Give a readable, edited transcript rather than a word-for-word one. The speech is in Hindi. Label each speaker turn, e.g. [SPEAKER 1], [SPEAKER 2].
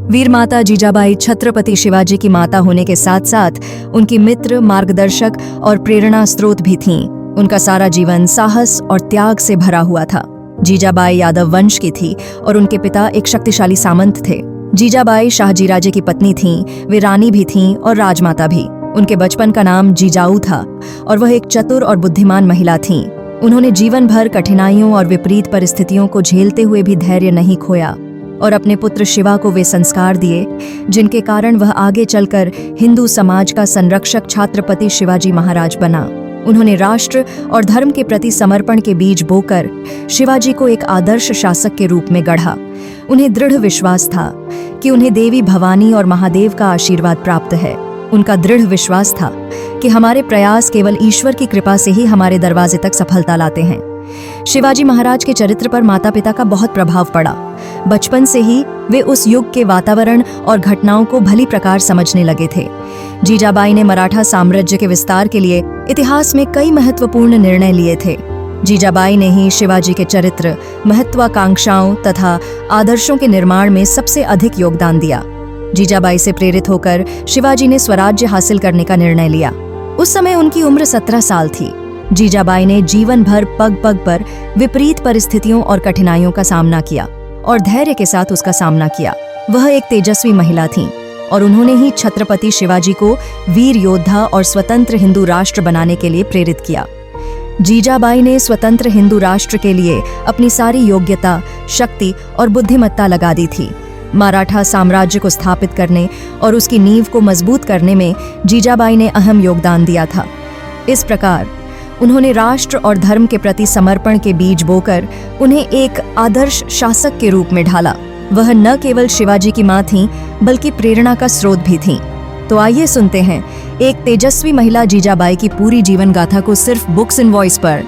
[SPEAKER 1] वीर माता जीजाबाई छत्रपति शिवाजी की माता होने के साथ साथ उनकी मित्र, मार्गदर्शक और प्रेरणा स्रोत भी थीं। उनका सारा जीवन साहस और त्याग से भरा हुआ था। जीजाबाई यादव वंश की थी और उनके पिता एक शक्तिशाली सामंत थे। जीजाबाई शाहजीराजे की पत्नी थीं, वे रानी भी थीं और राजमाता भी। उनके बचपन का नाम जीजाऊ था और वह एक चतुर और बुद्धिमान महिला थीं। उन्होंने जीवन भर कठिनाइयों और विपरीत परिस्थितियों को झेलते हुए भी धैर्य नहीं खोया और अपने पुत्र शिवा को वे संस्कार दिए जिनके कारण वह आगे चलकर हिंदू समाज का संरक्षक छत्रपति शिवाजी महाराज बना। उन्होंने राष्ट्र और धर्म के प्रति समर्पण के बीज बोकर शिवाजी को एक आदर्श शासक के रूप में गढ़ा। उन्हें दृढ़ विश्वास था कि उन्हें देवी भवानी और महादेव का आशीर्वाद प्राप्त है। उनका दृढ़ विश्वास था कि हमारे प्रयास केवल ईश्वर की कृपा से ही हमारे दरवाजे तक सफलता लाते हैं। शिवाजी महाराज के चरित्र पर माता पिता का बहुत प्रभाव पड़ा। बचपन से ही वे उस युग के वातावरण और घटनाओं को भली प्रकार समझने लगे थे। जीजाबाई ने मराठा साम्राज्य के विस्तार के लिए इतिहास में कई महत्वपूर्ण निर्णय लिए थे। जीजाबाई ने ही शिवाजी के चरित्र, महत्वाकांक्षाओं तथा आदर्शों के निर्माण में सबसे अधिक योगदान दिया। जीजाबाई से प्रेरित होकर शिवाजी ने स्वराज्य हासिल करने का निर्णय लिया। उस समय उनकी उम्र 17 साल थी। जीजाबाई ने जीवन भर पग पग पर विपरीत परिस्थितियों और कठिनाइयों का सामना किया और धैर्य के साथ उसका सामना किया। वह एक तेजस्वी महिला थीं और उन्होंने ही छत्रपति शिवाजी को वीर योद्धा और स्वतंत्र हिंदू राष्ट्र बनाने के लिए प्रेरित किया। जीजाबाई ने स्वतंत्र हिंदू राष्ट्र के लिए अपनी सारी योग्यता, शक्ति और बुद्धिमत्ता लगा दी थी। मराठा साम्राज्य को स्थापित करने और उसकी नींव को मजबूत करने में जीजाबाई ने अहम योगदान दिया था। इस प्रकार उन्होंने राष्ट्र और धर्म के प्रति समर्पण के बीज बोकर उन्हें एक आदर्श शासक के रूप में ढाला। वह न केवल शिवाजी की मां थीं, बल्कि प्रेरणा का स्रोत भी थीं। तो आइए सुनते हैं एक तेजस्वी महिला जीजाबाई की पूरी जीवन गाथा को सिर्फ बुक्स इन वॉइस पर।